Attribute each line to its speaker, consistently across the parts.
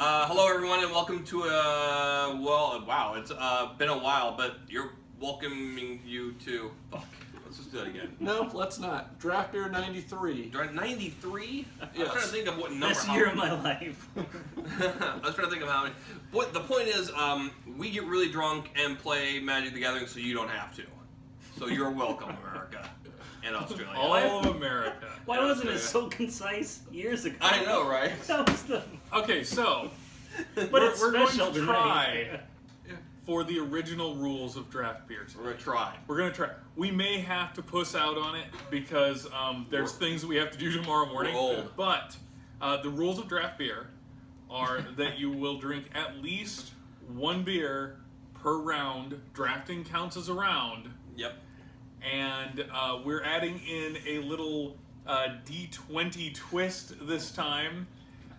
Speaker 1: Hello everyone and welcome to wow, it's been a while, but you're welcoming you to, fuck, let's just do that again.
Speaker 2: No, let's not. Draft Beer 93.
Speaker 1: 93?
Speaker 2: Yes.
Speaker 1: I was trying to think of what number.
Speaker 3: Best year of my life.
Speaker 1: I was trying to think of how many. But the point is, we get really drunk and play Magic the Gathering so you don't have to. So you're welcome, America and Australia.
Speaker 4: All of America.
Speaker 3: Why wasn't it so concise years ago?
Speaker 1: I know, right?
Speaker 3: That was the...
Speaker 4: Okay, so
Speaker 3: But
Speaker 4: we're
Speaker 3: it's
Speaker 4: going
Speaker 3: special
Speaker 4: to
Speaker 3: tonight.
Speaker 4: try for the original rules of draft beer
Speaker 1: We're
Speaker 4: tonight.
Speaker 1: gonna try.
Speaker 4: We're gonna try. We may have to puss out on it because there's things that we have to do tomorrow morning.
Speaker 1: We're old.
Speaker 4: But the rules of draft beer are that you will drink at least one beer per round. Drafting counts as a round.
Speaker 1: Yep.
Speaker 4: And we're adding in a little D20 twist this time.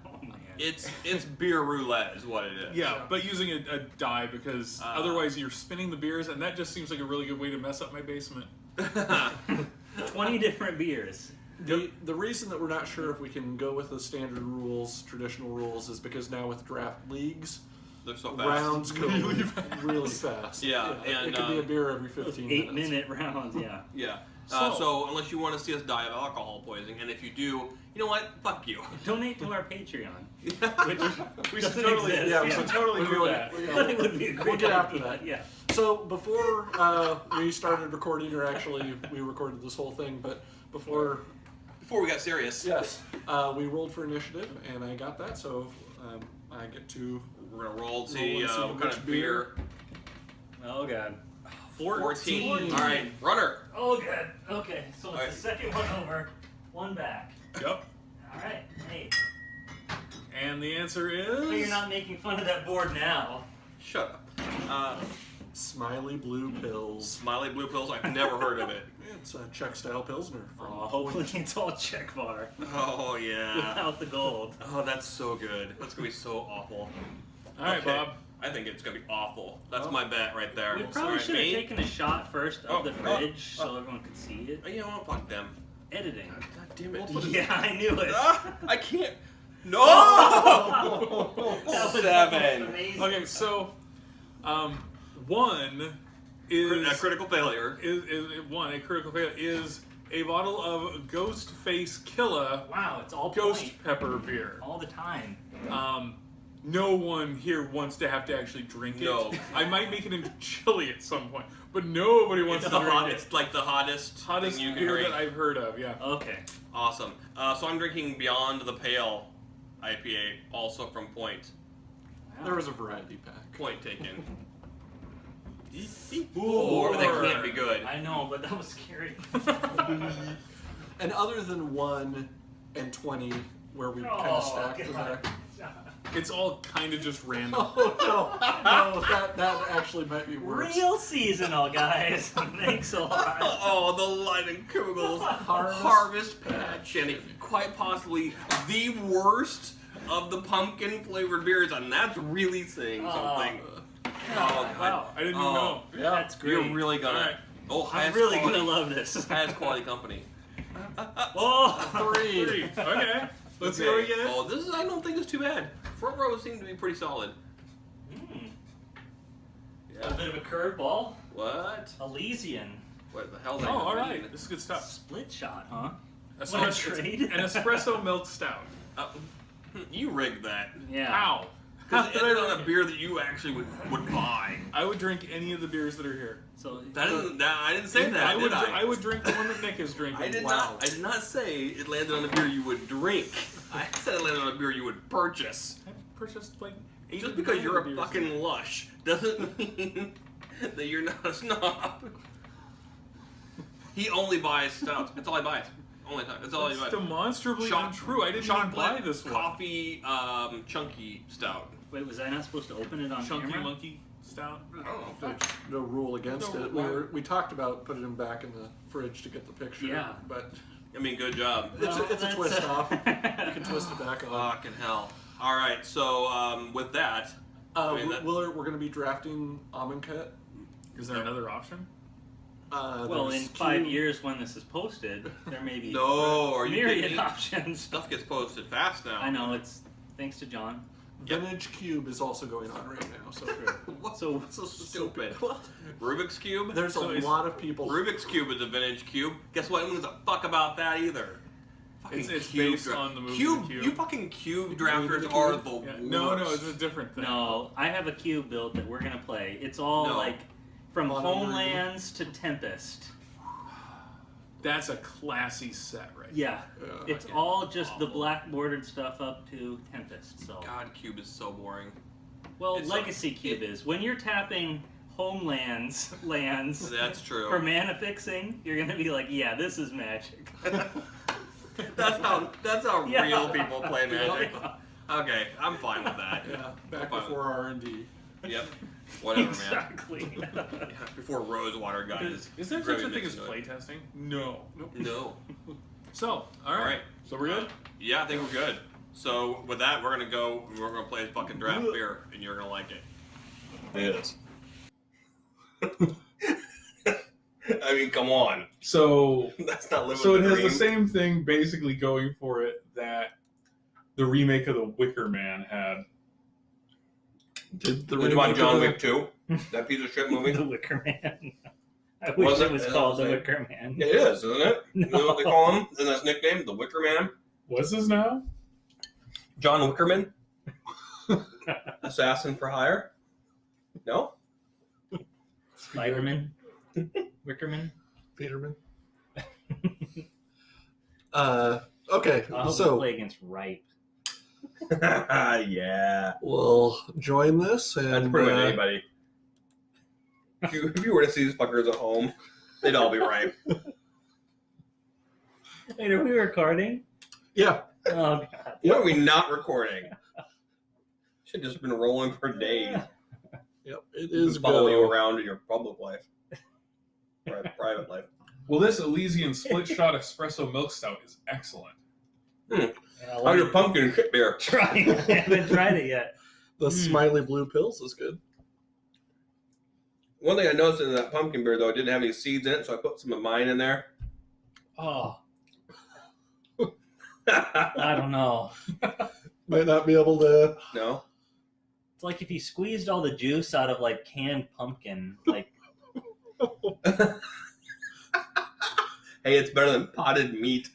Speaker 3: Oh, man.
Speaker 1: It's beer roulette is what it is.
Speaker 4: Yeah, but using a die because otherwise you're spinning the beers, and that just seems like a really good way to mess up my basement.
Speaker 3: 20 different beers.
Speaker 2: The reason that we're not sure if we can go with the standard rules, traditional rules, is because now with draft leagues,
Speaker 1: They're so fast.
Speaker 2: rounds go really fast.
Speaker 1: Yeah, and,
Speaker 2: it could be a beer every 15 minutes.
Speaker 3: 8-minute rounds, yeah.
Speaker 1: Yeah.
Speaker 4: So-
Speaker 1: So unless you want to see us die of alcohol poisoning, and if you do, you know what? Fuck you.
Speaker 3: Donate to our Patreon. Which
Speaker 4: We should
Speaker 3: doesn't
Speaker 4: totally,
Speaker 3: exist.
Speaker 4: yeah, we should totally do that.
Speaker 3: But it would be a great
Speaker 2: We'll get after
Speaker 3: idea,
Speaker 2: that.
Speaker 3: Yeah.
Speaker 2: So before we started recording, or actually we recorded this whole thing, but before
Speaker 1: Before we got serious,
Speaker 2: yes, we rolled for initiative, and I got that. So I get to
Speaker 1: we're gonna roll,
Speaker 2: and
Speaker 1: see
Speaker 2: see
Speaker 1: what kind
Speaker 2: which
Speaker 1: of beer.
Speaker 3: Oh, God.
Speaker 1: 14. All right, runner.
Speaker 3: Oh, God. Okay, so it's
Speaker 1: All right.
Speaker 3: the second one over, one back.
Speaker 4: Yep.
Speaker 3: All right. Hey,
Speaker 4: And the answer
Speaker 3: so you're
Speaker 4: is
Speaker 3: not making fun of that board now.
Speaker 1: Shut up.
Speaker 2: Smiley Blue Pills.
Speaker 1: Smiley Blue Pills. I've never heard of it.
Speaker 2: It's a Czech style Pilsner. From
Speaker 3: Hopefully it's all check bar
Speaker 1: Oh yeah.
Speaker 3: without the gold.
Speaker 1: Oh, that's so good. That's gonna be so awful.
Speaker 4: all right,
Speaker 1: Okay.
Speaker 4: Bob.
Speaker 1: I think it's gonna be awful. That's
Speaker 2: Oh.
Speaker 1: my bet right there.
Speaker 3: We
Speaker 1: All
Speaker 3: probably
Speaker 1: right,
Speaker 3: should have
Speaker 1: me?
Speaker 3: taken a shot first of the
Speaker 1: Oh,
Speaker 3: fridge so everyone could see it.
Speaker 1: Oh, yeah, well, fuck them.
Speaker 3: Editing.
Speaker 1: God damn it.
Speaker 2: We'll put it-
Speaker 3: Yeah, I knew it.
Speaker 1: I can't. No.
Speaker 3: That was
Speaker 1: 7.
Speaker 3: amazing.
Speaker 4: Okay, so one is
Speaker 1: A critical failure.
Speaker 4: a critical failure is a bottle of Ghost Face Killa
Speaker 3: Wow, it's all
Speaker 4: Ghost
Speaker 3: point.
Speaker 4: Pepper beer.
Speaker 3: All the time.
Speaker 4: No one here wants to have to actually drink it.
Speaker 1: No.
Speaker 4: I might make it into chili at some point, but nobody wants
Speaker 1: It's
Speaker 4: to
Speaker 1: the
Speaker 4: drink
Speaker 1: hottest, like the hottest
Speaker 4: Hottest
Speaker 1: thing you can
Speaker 4: beer
Speaker 1: drink.
Speaker 4: that I've heard of, yeah.
Speaker 3: Okay.
Speaker 1: Awesome. So I'm drinking Beyond the Pale IPA, also from Point.
Speaker 3: Wow.
Speaker 2: There was a variety pack.
Speaker 1: Point taken.
Speaker 4: Four.
Speaker 1: Or that can't be good.
Speaker 3: I know, but that was scary.
Speaker 2: And other than 1 and 20, where we kind
Speaker 3: Oh,
Speaker 2: of stacked the
Speaker 3: God.
Speaker 2: deck.
Speaker 4: It's all kind of just random.
Speaker 2: Oh no, that actually might be worse.
Speaker 3: Real seasonal, guys. Thanks a lot.
Speaker 1: Oh, the Light Kugels Harvest Patch, and quite possibly the worst of the pumpkin flavored beers, and that's really saying something. Oh, God.
Speaker 3: Wow.
Speaker 4: I didn't even
Speaker 1: Oh.
Speaker 4: know.
Speaker 2: Yeah.
Speaker 3: That's great.
Speaker 1: You're really gonna.
Speaker 4: Alright.
Speaker 1: Oh,
Speaker 3: I'm
Speaker 1: highest
Speaker 3: really
Speaker 1: quality,
Speaker 3: gonna love this.
Speaker 1: highest quality company.
Speaker 3: Oh,
Speaker 2: 3.
Speaker 4: Three. Okay. Let's see what we get.
Speaker 1: Oh, this is. I don't think it's too bad. Front row seemed to be pretty solid.
Speaker 3: A bit of a curveball.
Speaker 1: What?
Speaker 3: Elysian.
Speaker 1: What the hell?
Speaker 4: Oh, all right. This is good stuff.
Speaker 3: Split shot, huh?
Speaker 4: Espresso,
Speaker 3: What a treat.
Speaker 4: an espresso milk stout.
Speaker 1: You rigged that.
Speaker 3: Yeah.
Speaker 4: How?
Speaker 1: Because it ended on a beer that you actually would buy.
Speaker 4: I would drink any of the beers that are here.
Speaker 3: So
Speaker 1: That isn't. That, I didn't say that.
Speaker 4: I
Speaker 1: did
Speaker 4: would drink the one that Nick is drinking.
Speaker 1: I did
Speaker 2: Wow.
Speaker 1: not. I did not say it landed on a beer you would drink. I said it landed on a beer you would purchase.
Speaker 4: I purchased like 8
Speaker 1: Just
Speaker 4: or
Speaker 1: because
Speaker 4: 9
Speaker 1: you're a
Speaker 4: beers.
Speaker 1: fucking lush doesn't mean that you're not a snob. He only buys stouts. That's all he buys. Only time. That's all he
Speaker 4: That's
Speaker 1: buys.
Speaker 4: demonstrably
Speaker 1: Choc-
Speaker 4: untrue. I didn't even buy
Speaker 1: Chocolate,
Speaker 4: this one.
Speaker 1: coffee, chunky stout.
Speaker 3: wait, was I not supposed to open it on
Speaker 4: Chunky
Speaker 3: camera?
Speaker 4: monkey stout.
Speaker 1: I don't know.
Speaker 2: There's no rule against
Speaker 4: No
Speaker 2: it.
Speaker 4: rule.
Speaker 2: We talked about putting him back in the fridge to get the picture.
Speaker 3: Yeah.
Speaker 2: But
Speaker 1: I mean, good job.
Speaker 2: it's a
Speaker 3: that's,
Speaker 2: twist off. You can twist it back on.
Speaker 1: Fucking hell. All right. So with that, I mean, that-
Speaker 2: We're going to be drafting Amonkhet.
Speaker 4: Is there another option?
Speaker 3: Well, in
Speaker 2: There's
Speaker 3: 5
Speaker 2: Q-
Speaker 3: years when this is posted, there may be
Speaker 1: no, are you
Speaker 3: myriad
Speaker 1: kidding me?
Speaker 3: options.
Speaker 1: Stuff gets posted fast now.
Speaker 3: I know, it's thanks to John.
Speaker 2: Vintage Cube is also going on right now. So
Speaker 1: What's so stupid? Rubik's Cube?
Speaker 2: there's a lot of people.
Speaker 1: Rubik's Cube is a vintage cube. Guess what? No one gives a fuck about that either.
Speaker 4: It's
Speaker 1: Cube
Speaker 4: based on the movie
Speaker 1: Cube.
Speaker 4: Cube.
Speaker 1: You fucking cube drafters are the worst.
Speaker 4: No, it's a different thing.
Speaker 3: No, I have a cube built that we're gonna play. It's all like from Homelands to Tempest.
Speaker 4: That's a classy set, right?
Speaker 3: Yeah, it's all just the black bordered stuff up to Tempest. So
Speaker 1: God, Cube is so boring.
Speaker 3: well,
Speaker 1: it's
Speaker 3: Legacy Cube is when you're tapping Homelands lands.
Speaker 1: That's true.
Speaker 3: For mana fixing, you're gonna be like, yeah, this is Magic.
Speaker 1: That's how
Speaker 3: Yeah.
Speaker 1: real people play Magic.
Speaker 3: Yeah.
Speaker 1: Okay, I'm fine with that.
Speaker 2: Yeah, back
Speaker 1: I'm fine
Speaker 2: before R&D.
Speaker 1: Yep. Whatever,
Speaker 3: Exactly.
Speaker 1: man. Yeah, before Rosewater got his.
Speaker 4: Is there such a thing as
Speaker 1: play?
Speaker 4: playtesting? No.
Speaker 1: No.
Speaker 4: So, all right. So we're good?
Speaker 1: Yeah, I think we're good. So with that, we're gonna go. We're gonna play fucking draft beer, and you're gonna like it.
Speaker 5: Yes.
Speaker 1: I mean, come on.
Speaker 5: So
Speaker 1: That's not living
Speaker 5: So
Speaker 1: the
Speaker 5: it has
Speaker 1: dream.
Speaker 5: the same thing basically going for it that the remake of The Wicker Man had.
Speaker 2: Did the
Speaker 1: What about
Speaker 2: remake
Speaker 1: John
Speaker 2: of
Speaker 1: Wick 2? That piece of shit movie?
Speaker 3: The Wicker Man. I wish
Speaker 1: Was
Speaker 3: it
Speaker 1: it?
Speaker 3: was
Speaker 1: Yeah,
Speaker 3: called The
Speaker 1: same.
Speaker 3: Wicker Man.
Speaker 1: It is, isn't it? You know what they call him? Isn't that his nickname? The Wicker Man?
Speaker 5: What's this now?
Speaker 1: John Wickerman? Assassin for hire? No?
Speaker 3: Spider-Man. Wickerman.
Speaker 2: Peterman? Okay,
Speaker 3: I hope we
Speaker 2: so
Speaker 3: play against Ripe.
Speaker 1: Yeah.
Speaker 2: we'll join this and
Speaker 1: That's pretty much anybody. If you were to see these fuckers at home, they'd all be right.
Speaker 3: Wait, are we recording?
Speaker 2: yeah.
Speaker 3: Oh, God.
Speaker 1: Why are we not recording? Should just been rolling for days.
Speaker 2: Yep, it
Speaker 1: Is
Speaker 2: is
Speaker 1: follow you
Speaker 2: go.
Speaker 1: around in your public life, private life.
Speaker 5: Well, this Elysian Split Shot Espresso Milk Stout is excellent.
Speaker 3: Yeah,
Speaker 1: How's your pumpkin shit beer?
Speaker 3: trying. I haven't tried it yet.
Speaker 2: The Smiley Blue Pills is good.
Speaker 1: One thing I noticed in that pumpkin beer, though, it didn't have any seeds in it, so I put some of mine in there.
Speaker 3: Oh, I don't know.
Speaker 2: Might not be able to.
Speaker 1: No?
Speaker 3: It's like if you squeezed all the juice out of like canned pumpkin. Like,
Speaker 1: Hey, it's better than potted meat.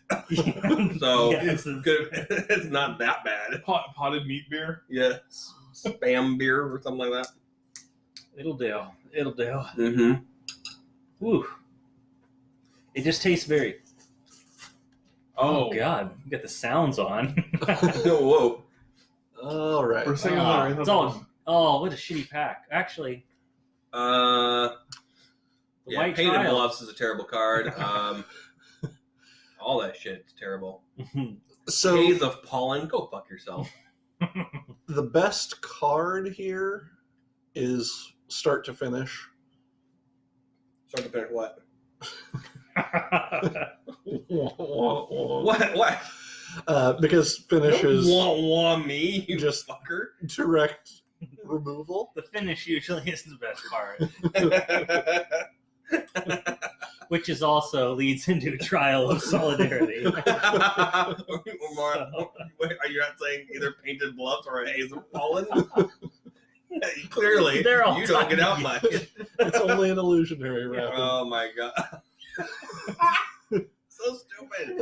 Speaker 1: So
Speaker 3: yes,
Speaker 1: it's not that bad.
Speaker 5: Potted meat beer.
Speaker 1: Yeah. Spam beer or something like that.
Speaker 3: it'll do. It'll do.
Speaker 1: Mm-hmm.
Speaker 3: Woo. It just tastes very.
Speaker 5: Oh,
Speaker 3: God, you got the sounds on.
Speaker 1: Whoa.
Speaker 2: All right.
Speaker 5: For a second there, I thought
Speaker 3: It's
Speaker 5: that
Speaker 3: all.
Speaker 5: was-
Speaker 3: Oh, what a shitty pack. Actually,
Speaker 1: The
Speaker 3: White
Speaker 1: Painted
Speaker 3: Trial.
Speaker 1: Bluffs is a terrible card. All that shit's terrible.
Speaker 2: So
Speaker 1: Haze of Pollen, go fuck yourself.
Speaker 2: the best card here is start to finish.
Speaker 1: Start to finish what?
Speaker 2: What?
Speaker 1: What?
Speaker 2: Because finish is
Speaker 1: Wah me, you
Speaker 2: just-
Speaker 1: fucker.
Speaker 2: direct removal.
Speaker 3: The finish usually is the best part, which is also leads into a trial of solidarity.
Speaker 1: Wait, are you not saying either Painted Bluffs or a Haze of Pollen? Clearly,
Speaker 3: They're all
Speaker 1: you don't get out
Speaker 3: tiny.
Speaker 1: much.
Speaker 2: It's only an illusionary rapid.
Speaker 1: Oh my god. So stupid.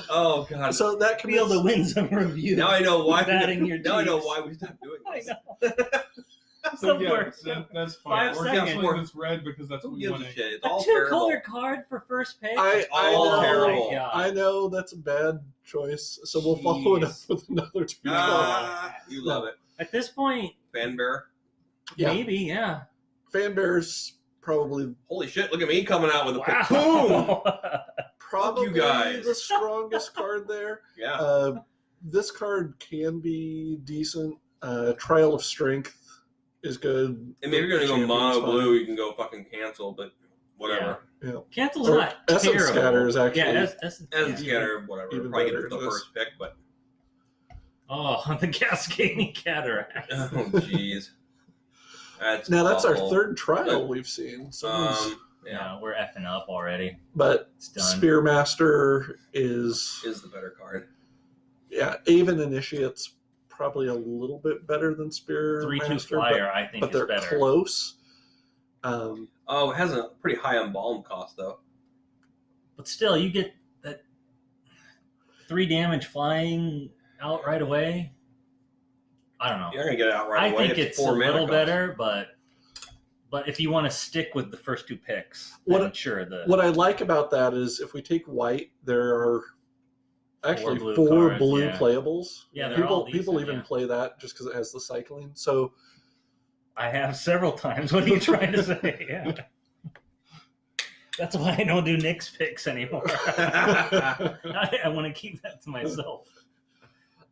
Speaker 2: Oh
Speaker 1: god.
Speaker 2: So that
Speaker 3: Feel
Speaker 2: commits.
Speaker 3: the winds of review.
Speaker 1: Now I know why.
Speaker 3: Batting your
Speaker 1: Now I know
Speaker 3: cheeks.
Speaker 1: why we stopped doing
Speaker 3: I
Speaker 1: this.
Speaker 3: know.
Speaker 5: So yeah,
Speaker 3: Somewhere.
Speaker 5: that's fine.
Speaker 3: 5
Speaker 5: We're
Speaker 3: seconds.
Speaker 5: canceling this red because that's what
Speaker 1: Who
Speaker 5: we
Speaker 1: gives
Speaker 5: want
Speaker 1: a
Speaker 5: to.
Speaker 1: shit? It's
Speaker 3: A
Speaker 1: all
Speaker 3: two-color
Speaker 1: terrible.
Speaker 3: card for first pick.
Speaker 2: I
Speaker 1: all
Speaker 2: know.
Speaker 1: terrible.
Speaker 3: my God.
Speaker 2: I know that's a bad choice, so we'll follow it up
Speaker 3: Jeez.
Speaker 2: with another two.
Speaker 1: You love it.
Speaker 3: At this point,
Speaker 1: Fanbear.
Speaker 2: Yeah.
Speaker 3: maybe, yeah.
Speaker 2: Fanbear's probably
Speaker 1: Holy shit, look at me coming out with a pick. Boom!
Speaker 3: Wow.
Speaker 2: probably
Speaker 1: guys.
Speaker 2: the strongest card there.
Speaker 1: Yeah.
Speaker 2: This card can be decent. Trial of Strength is good.
Speaker 1: And maybe you're gonna go
Speaker 2: Champion's
Speaker 1: mono
Speaker 2: fine.
Speaker 1: blue, you can go fucking cancel, but whatever.
Speaker 3: Cancel's
Speaker 2: Or
Speaker 3: not
Speaker 2: Essence
Speaker 3: terrible.
Speaker 2: Scatter is actually
Speaker 3: yeah,
Speaker 1: And
Speaker 3: yeah.
Speaker 1: scatter, whatever.
Speaker 2: Even
Speaker 1: Probably
Speaker 2: better
Speaker 1: get the
Speaker 2: than this.
Speaker 1: first pick, but
Speaker 3: Oh, the Cascading Cataract.
Speaker 1: oh jeez.
Speaker 2: That's our
Speaker 1: awful.
Speaker 2: third trial
Speaker 1: But,
Speaker 2: we've seen. Someone's-
Speaker 1: Yeah,
Speaker 3: Yeah, we're effing up already.
Speaker 2: but
Speaker 3: It's done.
Speaker 2: Spearmaster is
Speaker 1: is the better card.
Speaker 2: Aven Initiate's probably a little bit better than Spear
Speaker 3: 3/2
Speaker 2: Master,
Speaker 3: flyer, I think,
Speaker 2: but
Speaker 3: is
Speaker 2: they're
Speaker 3: better.
Speaker 2: close.
Speaker 1: Oh, it has a pretty high embalm cost though.
Speaker 3: But still, you get that 3 damage flying out right away. I don't know.
Speaker 1: You're gonna get it out right
Speaker 3: I
Speaker 1: away.
Speaker 3: think it's a
Speaker 1: 4 mana
Speaker 3: little
Speaker 1: cost.
Speaker 3: better, but if you want to stick with the first 2 picks, then sure.
Speaker 2: What I like about that is if we take white, there are actually 4
Speaker 3: cards,
Speaker 2: blue
Speaker 3: yeah.
Speaker 2: playables.
Speaker 3: Yeah, they're all
Speaker 2: people
Speaker 3: decent,
Speaker 2: even
Speaker 3: yeah.
Speaker 2: play that just because it has the cycling. So
Speaker 3: I have several times. What are you trying to say? Yeah. That's why I don't do Nick's picks anymore. I want to keep that to myself.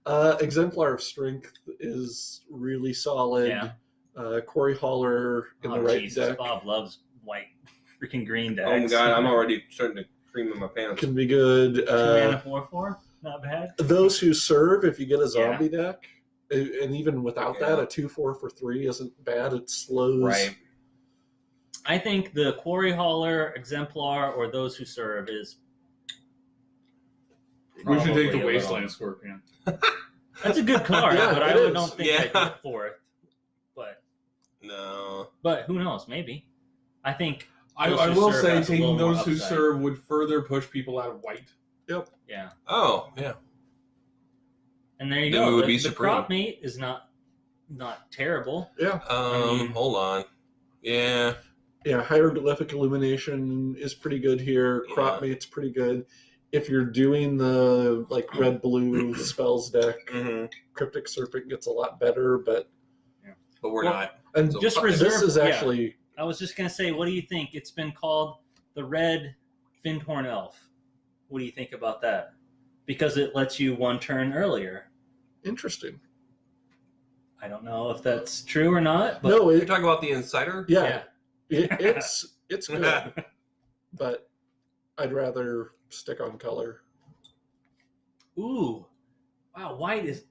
Speaker 2: Exemplar of Strength is really solid.
Speaker 3: Yeah.
Speaker 2: Corey Holler in the right
Speaker 3: Jesus,
Speaker 2: deck
Speaker 3: Bob loves white freaking green decks.
Speaker 1: Oh my god, I'm already starting to cream in my pants.
Speaker 2: can be good.
Speaker 3: 2 mana 4/4, not bad.
Speaker 2: Those who serve, if you get a zombie deck, and even without
Speaker 1: Yeah.
Speaker 2: that, a 2/4 for 3 isn't bad. It slows.
Speaker 1: Right.
Speaker 3: I think the Quarry Hauler, Exemplar, or Those Who Serve is.
Speaker 5: We should take
Speaker 3: probably
Speaker 5: the
Speaker 3: a
Speaker 5: Wasteland
Speaker 3: little-
Speaker 5: Scorpion.
Speaker 3: That's a good card,
Speaker 2: Yeah,
Speaker 3: but I
Speaker 2: it is.
Speaker 3: don't think I'd
Speaker 1: Yeah.
Speaker 3: go for it.
Speaker 1: No.
Speaker 3: But who knows? Maybe. I think.
Speaker 5: I
Speaker 3: Those Who
Speaker 5: will
Speaker 3: Serve
Speaker 5: say
Speaker 3: has a little
Speaker 5: taking
Speaker 3: more
Speaker 5: Those Who
Speaker 3: upside.
Speaker 5: Serve would further push people out of white.
Speaker 3: Yeah.
Speaker 1: Oh, yeah.
Speaker 3: And there you
Speaker 1: Then
Speaker 3: go.
Speaker 1: we would
Speaker 3: the
Speaker 1: be
Speaker 3: the
Speaker 1: supreme.
Speaker 3: crop mate is not terrible.
Speaker 2: Yeah.
Speaker 1: Hold on. Yeah.
Speaker 2: Yeah, Hieroglyphic Illumination is pretty good here. Crop Mate's pretty good. If you're doing the red blue spells deck,
Speaker 1: Mm-hmm.
Speaker 2: Cryptic Serpent gets a lot better, but
Speaker 1: But we're
Speaker 3: Well,
Speaker 1: not.
Speaker 2: and
Speaker 1: So
Speaker 3: Just
Speaker 2: this
Speaker 3: reserve.
Speaker 2: is actually
Speaker 3: I was just gonna say, what do you think? It's been called the Red Findhorn Elf. What do you think about that? Because it lets you 1 turn earlier.
Speaker 2: interesting.
Speaker 3: I don't know if that's true or not. But
Speaker 2: No,
Speaker 1: You're talking about the Insider?
Speaker 2: yeah, it's good, but I'd rather stick on color.
Speaker 3: Ooh, wow! White is.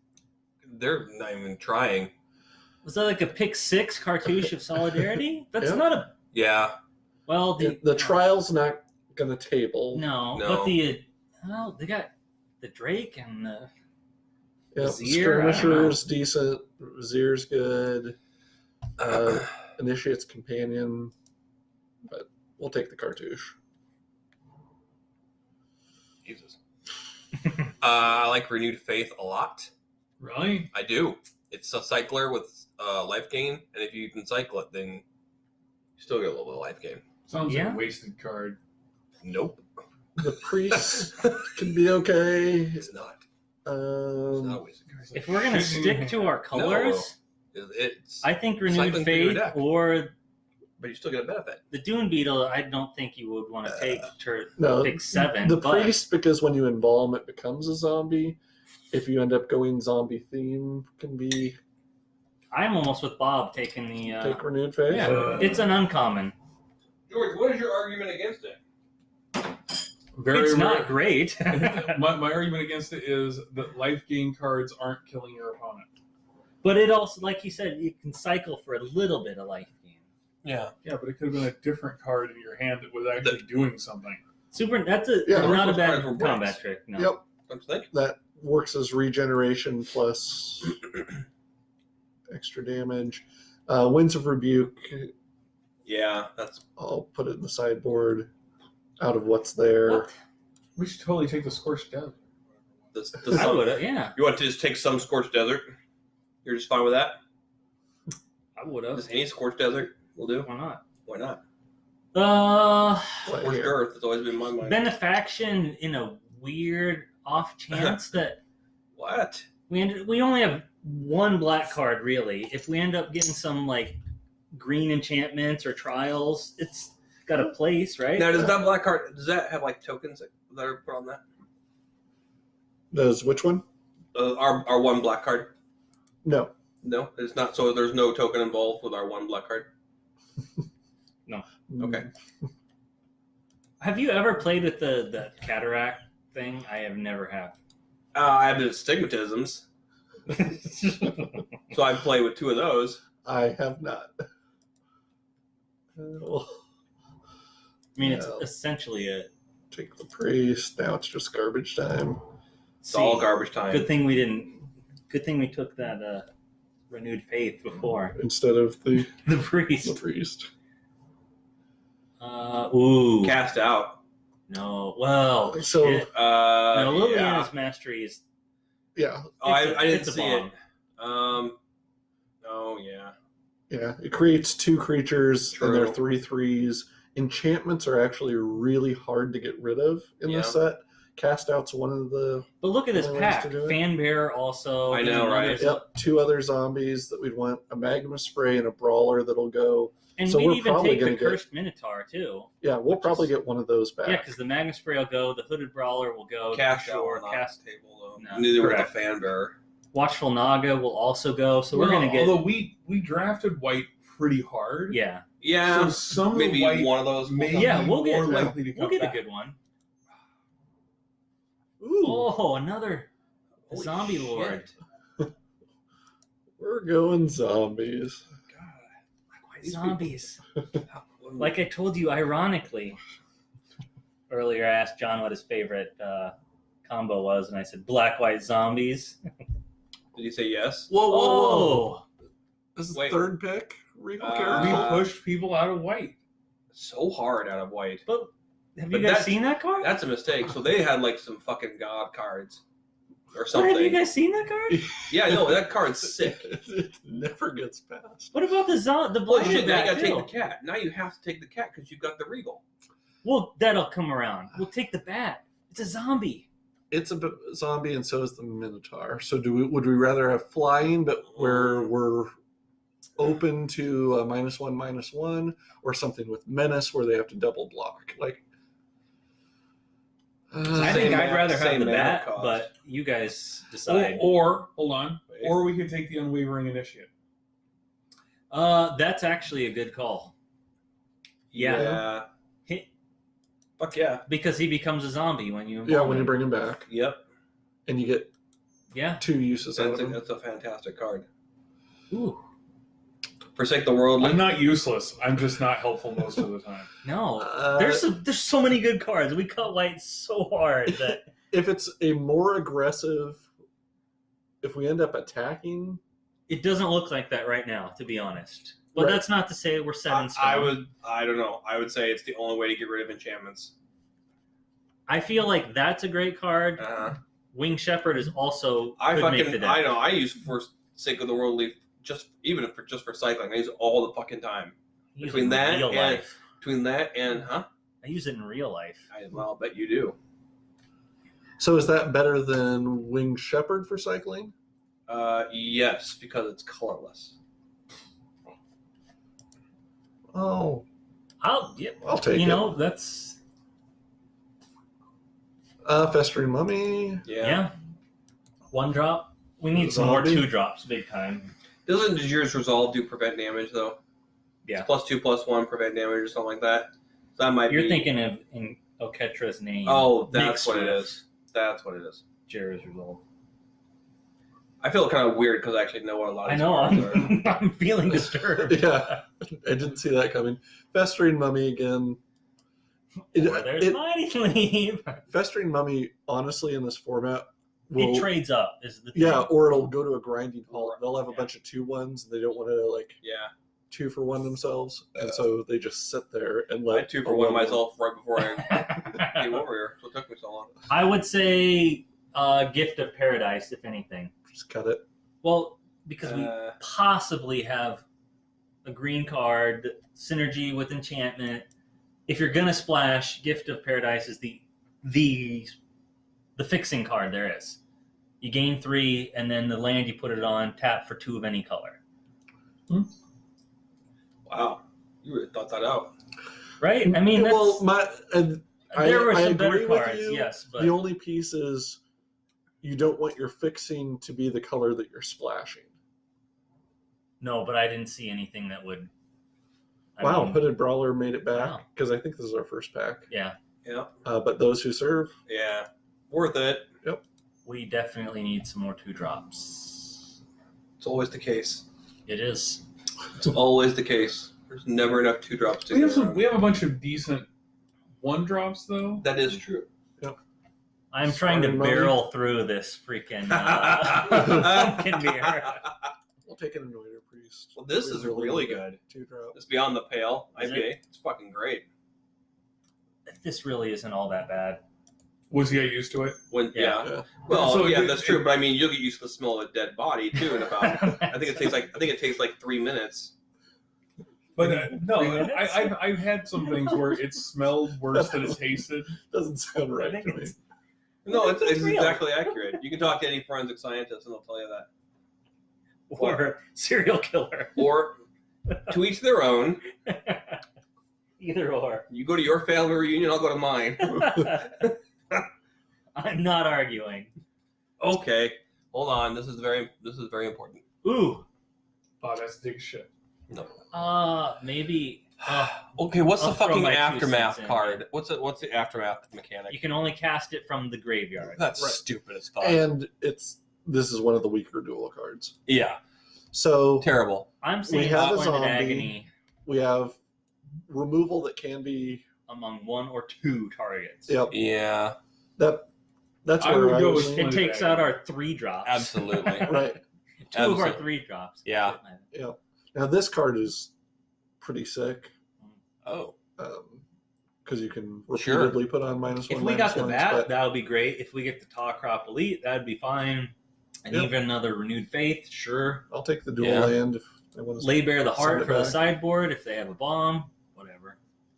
Speaker 1: They're not even trying.
Speaker 3: Was that like a pick 6 cartouche of Solidarity? That's
Speaker 2: Yeah.
Speaker 3: not a.
Speaker 1: Yeah.
Speaker 3: Well,
Speaker 2: The trial's not gonna table.
Speaker 3: No,
Speaker 1: No.
Speaker 3: but they got the Drake and the.
Speaker 2: Yep.
Speaker 3: Zir, I don't
Speaker 2: Skirmisher's decent. Zir's good. Initiate's Companion, but we'll take the cartouche.
Speaker 1: Jesus. I like Renewed Faith a lot.
Speaker 5: Really?
Speaker 1: I do. It's a cycler with life gain, and if you can cycle it, then you still get a little bit of life gain.
Speaker 5: Sounds like
Speaker 3: Yeah.
Speaker 5: a wasted card.
Speaker 1: Nope.
Speaker 2: The priest can be okay.
Speaker 1: It's not. It's not a wasted card.
Speaker 3: If we're gonna stick to our colors,
Speaker 1: It's
Speaker 3: I think Renewed
Speaker 1: Cycling through your
Speaker 3: Faith
Speaker 1: deck.
Speaker 3: or
Speaker 1: but you still get a benefit.
Speaker 3: the Dune Beetle. I don't think you would want to take to
Speaker 2: No,
Speaker 3: pick 7.
Speaker 2: The
Speaker 3: but
Speaker 2: priest, because when you embalm, it becomes a zombie. If you end up going zombie theme, can be
Speaker 3: I'm almost with Bob taking the.
Speaker 2: take renewed faith.
Speaker 3: Yeah, it's an uncommon.
Speaker 1: George, what is your argument against it?
Speaker 5: Very
Speaker 3: It's not
Speaker 5: rare.
Speaker 3: great.
Speaker 5: my argument against it is that life gain cards aren't killing your opponent.
Speaker 3: But it also, like you said, you can cycle for a little bit of life gain.
Speaker 1: Yeah.
Speaker 5: Yeah, but it could have been a different card in your hand that was actually doing something.
Speaker 3: That's
Speaker 2: Yeah,
Speaker 3: not a
Speaker 1: those
Speaker 3: bad
Speaker 1: cards were
Speaker 3: combat
Speaker 1: breaks.
Speaker 3: trick. No.
Speaker 2: Yep,
Speaker 1: Don't you think?
Speaker 2: that works as regeneration plus extra damage. Winds of Rebuke,
Speaker 1: Yeah, that's
Speaker 2: I'll put it in the sideboard out of what's there.
Speaker 3: What?
Speaker 5: We should totally take the Scorched Desert.
Speaker 1: the
Speaker 3: I would have. Yeah,
Speaker 1: You want to just take some Scorched Desert? You're just fine with that?
Speaker 3: I would have.
Speaker 1: Just any Scorched Desert will do?
Speaker 3: Why not?
Speaker 1: Why not?
Speaker 2: What
Speaker 1: Scorched
Speaker 2: here?
Speaker 1: Earth has always been in my mind.
Speaker 3: Benefaction in a weird off chance that
Speaker 1: What?
Speaker 3: we only have 1 black card really. If we end up getting some green enchantments or trials, it's got a place, right?
Speaker 1: Now, does that black card, does that have tokens that are put on that?
Speaker 2: Does which one?
Speaker 1: Our 1 black card?
Speaker 2: No.
Speaker 1: No, it's not. So there's no token involved with our 1 black card? Okay.
Speaker 3: Have you ever played with the cataract thing? I have never have.
Speaker 1: I have the stigmatisms, so I play with 2 of those.
Speaker 2: I have not. Well,
Speaker 3: I mean, it's
Speaker 2: Yeah.
Speaker 3: essentially a.
Speaker 2: take the priest. Now it's just garbage time.
Speaker 1: It's all garbage time.
Speaker 3: Good thing we didn't Good thing we took that renewed faith before.
Speaker 2: Instead of the
Speaker 3: The priest.
Speaker 2: priest.
Speaker 3: Ooh.
Speaker 1: Cast out.
Speaker 3: No. Well,
Speaker 2: So-
Speaker 3: shit. No,
Speaker 1: Yeah.
Speaker 3: Liliana's mastery is.
Speaker 2: Yeah,
Speaker 1: Oh, I didn't
Speaker 3: it's a
Speaker 1: see
Speaker 3: bomb.
Speaker 1: it. Oh yeah.
Speaker 2: yeah. It creates 2 creatures, and they're
Speaker 1: True.
Speaker 2: 3/3s. Enchantments are actually really hard to get rid of in this set. Cast out's one of the.
Speaker 3: But look at this
Speaker 2: Only ways
Speaker 3: pack.
Speaker 2: to do it.
Speaker 3: Fanbearer also.
Speaker 1: I
Speaker 3: there's
Speaker 1: know,
Speaker 3: another
Speaker 1: right?
Speaker 2: Yep, 2 other zombies that we'd want: a magma spray and a brawler that'll go.
Speaker 3: And
Speaker 2: So
Speaker 3: we'd
Speaker 2: we're
Speaker 3: even
Speaker 2: probably
Speaker 3: take the
Speaker 2: gonna get-
Speaker 3: Cursed Minotaur, too.
Speaker 2: Yeah, we'll
Speaker 3: Which
Speaker 2: probably
Speaker 3: is-
Speaker 2: get one of those back.
Speaker 3: Yeah, because the Magma Spray will go, the Hooded Brawler will go.
Speaker 1: Cast out
Speaker 3: sure,
Speaker 1: on
Speaker 3: cast.
Speaker 1: the table though.
Speaker 3: No,
Speaker 1: Neither with
Speaker 3: correct.
Speaker 1: the fan bearer.
Speaker 3: Watchful Naga will also go, so we're going to get.
Speaker 5: Although we drafted white pretty hard.
Speaker 3: Yeah.
Speaker 1: Yeah.
Speaker 5: So some
Speaker 1: maybe
Speaker 5: of the white
Speaker 1: one of those.
Speaker 5: may
Speaker 3: Yeah,
Speaker 5: be
Speaker 3: we'll get-
Speaker 5: more likely to come
Speaker 3: We'll get
Speaker 5: back.
Speaker 3: a good one.
Speaker 2: Ooh,
Speaker 3: Oh, another
Speaker 1: Holy
Speaker 3: Zombie
Speaker 1: shit.
Speaker 3: Lord.
Speaker 2: we're going zombies.
Speaker 1: These
Speaker 3: Zombies.
Speaker 1: people-
Speaker 3: Like I told you, ironically, earlier I asked John what his favorite combo was, and I said black, white zombies.
Speaker 1: Did you say yes?
Speaker 2: Whoa, whoa, whoa!
Speaker 3: Oh,
Speaker 2: This is
Speaker 1: Wait.
Speaker 2: third pick. Regal
Speaker 1: Uh,
Speaker 5: We
Speaker 2: Caracol.
Speaker 5: pushed people out of white.
Speaker 1: So hard out of white.
Speaker 3: but have
Speaker 1: But
Speaker 3: you guys
Speaker 1: that's-
Speaker 3: seen that card?
Speaker 1: That's a mistake. So they had like some fucking god cards or
Speaker 3: What,
Speaker 1: something.
Speaker 3: have you guys seen that card?
Speaker 1: Yeah, no, that card's sick.
Speaker 2: It never gets passed.
Speaker 3: What about the the
Speaker 1: Well,
Speaker 3: black?
Speaker 1: shit, now you
Speaker 3: back,
Speaker 1: gotta
Speaker 3: too?
Speaker 1: take the cat. Now you have to take the cat because you got the regal.
Speaker 3: Well, that'll come around. We'll take the bat. It's a zombie.
Speaker 2: It's a zombie, and so is the Minotaur. So, would we rather have flying, but where we're open to a -1/-1, or something with menace where they have to double block? Like,
Speaker 3: I
Speaker 1: Same
Speaker 3: think I'd
Speaker 1: mana-
Speaker 3: rather have
Speaker 1: same
Speaker 3: the
Speaker 1: mana
Speaker 3: bat,
Speaker 1: cost.
Speaker 3: but you guys decide.
Speaker 5: Or hold on.
Speaker 1: Wait.
Speaker 5: Or we could take the unwavering initiate.
Speaker 3: That's actually a good call. Yeah. Hit,
Speaker 1: Fuck yeah.
Speaker 3: because he becomes a zombie when you.
Speaker 2: yeah,
Speaker 3: involve
Speaker 2: when you
Speaker 3: him.
Speaker 2: bring him back,
Speaker 1: Yep.
Speaker 2: and you get
Speaker 3: Yeah.
Speaker 2: 2 uses out
Speaker 1: That's
Speaker 2: of
Speaker 1: a,
Speaker 2: him.
Speaker 1: that's a fantastic card.
Speaker 3: Ooh.
Speaker 1: Forsake the world.
Speaker 5: I'm not useless. I'm just not helpful most of the time.
Speaker 3: No.
Speaker 2: Uh,
Speaker 3: There's so many good cards. We cut white so hard that
Speaker 2: If it's a more aggressive, if we end up attacking,
Speaker 3: it doesn't look like that right now, to be honest. But
Speaker 2: Right.
Speaker 3: that's not to say we're set in stone.
Speaker 1: I don't know. I would say it's the only way to get rid of enchantments.
Speaker 3: I feel like that's a great card.
Speaker 1: Uh,
Speaker 3: Wing Shepherd is also
Speaker 1: I
Speaker 3: could make the
Speaker 1: fucking,
Speaker 3: deck.
Speaker 1: I know. I use Forsake of the World Leaf just for cycling. I use it all the fucking time.
Speaker 3: I use
Speaker 1: Between
Speaker 3: it in
Speaker 1: that
Speaker 3: real
Speaker 1: and-
Speaker 3: life.
Speaker 1: Between that and,
Speaker 3: I use it in real life.
Speaker 1: I'll bet you do.
Speaker 2: so is that better than Winged Shepherd for cycling?
Speaker 1: Yes, because it's colorless.
Speaker 2: Oh,
Speaker 3: I'll
Speaker 2: take
Speaker 3: you
Speaker 2: it.
Speaker 3: know, that's
Speaker 2: Festering Mummy.
Speaker 3: yeah. One drop. We need some more
Speaker 2: Zombie.
Speaker 3: 2-drops big time.
Speaker 1: Doesn't Dejir's Resolve do prevent damage, though?
Speaker 3: Yeah.
Speaker 1: It's +2/+1 prevent damage or something like that. So that might
Speaker 3: You're
Speaker 1: be...
Speaker 3: thinking of in Oketra's name.
Speaker 1: Oh, that's
Speaker 3: mixed
Speaker 1: what it
Speaker 3: with
Speaker 1: is. That's what it is.
Speaker 3: Jira's Resolve.
Speaker 1: I feel kind of weird because I actually know what a lot of
Speaker 3: I
Speaker 1: these
Speaker 3: know.
Speaker 1: cards are.
Speaker 3: I'm feeling disturbed.
Speaker 2: Yeah, I didn't see that coming. Festering Mummy again.
Speaker 3: Or there's Mighty Leap.
Speaker 2: Festering Mummy, honestly, in this format, will
Speaker 3: It trades up. Is the thing.
Speaker 2: yeah, or it'll go to a grinding halt. They'll have a
Speaker 3: Yeah.
Speaker 2: bunch of 2/1s. They don't want to like
Speaker 1: Yeah.
Speaker 2: 2-for-1 themselves, and so they just sit there and
Speaker 1: I
Speaker 2: let
Speaker 1: had 2-for-1 myself right before I came over here. So it took me so long.
Speaker 3: I would say Gift of Paradise, if anything.
Speaker 2: Just cut it.
Speaker 3: Well, because we
Speaker 1: Uh,
Speaker 3: possibly have a green card, synergy with enchantment. If you're gonna splash, Gift of Paradise is the fixing card there is. You gain 3, and then the land you put it on, tap for 2 of any color.
Speaker 1: wow. You really thought that out.
Speaker 3: Right? I mean, that's,
Speaker 2: well,
Speaker 3: there were
Speaker 2: I
Speaker 3: some better
Speaker 2: agree with
Speaker 3: cards,
Speaker 2: you.
Speaker 3: yes, but
Speaker 2: The only piece is you don't want your fixing to be the color that you're splashing.
Speaker 3: no, but I didn't see anything that would. I
Speaker 2: Wow,
Speaker 3: mean,
Speaker 2: Hooded Brawler made it
Speaker 3: Wow.
Speaker 2: back because I think this is our first pack.
Speaker 3: yeah,
Speaker 1: Yeah.
Speaker 2: But those who serve,
Speaker 1: Yeah. Worth it.
Speaker 3: we definitely need some more 2-drops.
Speaker 1: It's always the case.
Speaker 3: It is.
Speaker 1: It's always the case. There's never enough 2-drops to
Speaker 5: We
Speaker 1: go
Speaker 5: have
Speaker 1: around.
Speaker 5: we have a bunch of decent 1-drops though.
Speaker 1: That is true.
Speaker 3: I'm trying to
Speaker 2: Sorry, Mommy.
Speaker 3: barrel through this freaking pumpkin beer.
Speaker 2: We'll take an Anointer Priest.
Speaker 1: Well, this is
Speaker 2: Please really
Speaker 1: really
Speaker 2: look
Speaker 1: good.
Speaker 2: at 2-drop.
Speaker 1: It's Beyond the Pale
Speaker 3: Is
Speaker 1: IPA. It's fucking great.
Speaker 3: This really isn't all that bad.
Speaker 4: Was he used to it?
Speaker 1: When
Speaker 3: Yeah.
Speaker 2: Yeah.
Speaker 1: Well,
Speaker 4: So
Speaker 1: yeah,
Speaker 4: it-
Speaker 1: that's true. But I mean, you'll get used to the smell of a dead body too in about. I think it takes like 3 minutes.
Speaker 4: But no,
Speaker 3: 3 minutes?
Speaker 4: I've had some things where it smelled worse than it tasted.
Speaker 2: Doesn't sound
Speaker 3: I
Speaker 2: right
Speaker 3: think
Speaker 2: to me.
Speaker 3: it's-
Speaker 1: No, it's
Speaker 3: real.
Speaker 1: exactly accurate. You can talk to any forensic scientist and they'll tell you that.
Speaker 3: Or serial killer.
Speaker 1: Or to each their own.
Speaker 3: Either or.
Speaker 1: You go to your family reunion, I'll go to mine.
Speaker 3: I'm not arguing.
Speaker 1: Okay, hold on. This is very important.
Speaker 3: Ooh.
Speaker 4: Oh, that's dig shit.
Speaker 1: No.
Speaker 3: Maybe
Speaker 1: Okay, what's
Speaker 3: I'll
Speaker 1: the
Speaker 3: throw
Speaker 1: fucking
Speaker 3: my 2
Speaker 1: aftermath
Speaker 3: cents in.
Speaker 1: card? What's the aftermath mechanic?
Speaker 3: you can only cast it from the graveyard.
Speaker 1: That's
Speaker 2: Right.
Speaker 1: stupid as fuck.
Speaker 2: And this is one of the weaker dual cards.
Speaker 1: Yeah,
Speaker 2: So
Speaker 1: terrible.
Speaker 3: I'm saying
Speaker 2: have a
Speaker 3: Splendid
Speaker 2: zombie.
Speaker 3: Agony
Speaker 2: we have removal that can be.
Speaker 3: among 1 or 2 targets.
Speaker 2: Yep.
Speaker 1: Yeah,
Speaker 2: That's
Speaker 4: I
Speaker 2: where
Speaker 4: would
Speaker 2: I
Speaker 4: go
Speaker 2: was.
Speaker 4: with-
Speaker 3: It takes out our 3 drops.
Speaker 1: absolutely.
Speaker 2: Right.
Speaker 3: 2 of our
Speaker 1: Absolutely.
Speaker 3: 3 drops.
Speaker 1: Yeah.
Speaker 2: Yep. Now this card is pretty sick
Speaker 1: Oh,
Speaker 2: because you can
Speaker 1: Sure.
Speaker 2: repeatedly put on -1.
Speaker 3: If we got the
Speaker 2: -1s,
Speaker 3: bat,
Speaker 2: but
Speaker 3: that would be great. If we get the Taw Crop Elite, that'd be fine. And
Speaker 2: Yep.
Speaker 3: even another Renewed Faith, sure.
Speaker 2: I'll take the dual
Speaker 1: Yeah.
Speaker 2: land if I want to.
Speaker 3: Lay Bare the
Speaker 2: Send
Speaker 3: Heart
Speaker 2: it
Speaker 3: for the
Speaker 2: back.
Speaker 3: sideboard if they have a bomb. Whatever.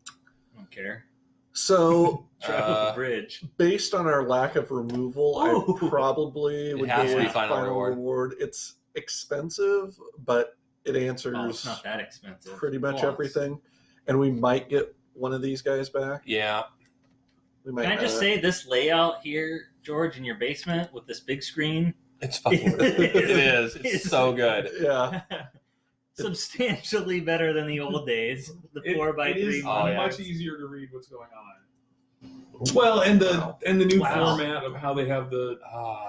Speaker 3: I don't care.
Speaker 2: So
Speaker 3: Travel the bridge.
Speaker 2: based on our lack of removal,
Speaker 3: Ooh.
Speaker 2: I probably
Speaker 1: It
Speaker 2: would
Speaker 1: has
Speaker 2: go
Speaker 3: to be
Speaker 2: with
Speaker 1: final reward.
Speaker 2: reward. It's expensive, but it answers
Speaker 3: Oh, it's not that expensive.
Speaker 2: pretty much
Speaker 3: Well,
Speaker 2: everything, and we might get one of these guys back.
Speaker 1: yeah.
Speaker 2: We might.
Speaker 3: Can I just
Speaker 2: not.
Speaker 3: say this layout here, George, in your basement with this big screen?
Speaker 1: It's fucking. It is. It's so good.
Speaker 2: Yeah.
Speaker 3: Substantially better than the old days. The
Speaker 4: It
Speaker 3: 4x3
Speaker 4: is
Speaker 1: Oh, yeah.
Speaker 4: much easier to read what's going on. Well, and the new
Speaker 3: Wow.
Speaker 4: format of how they have the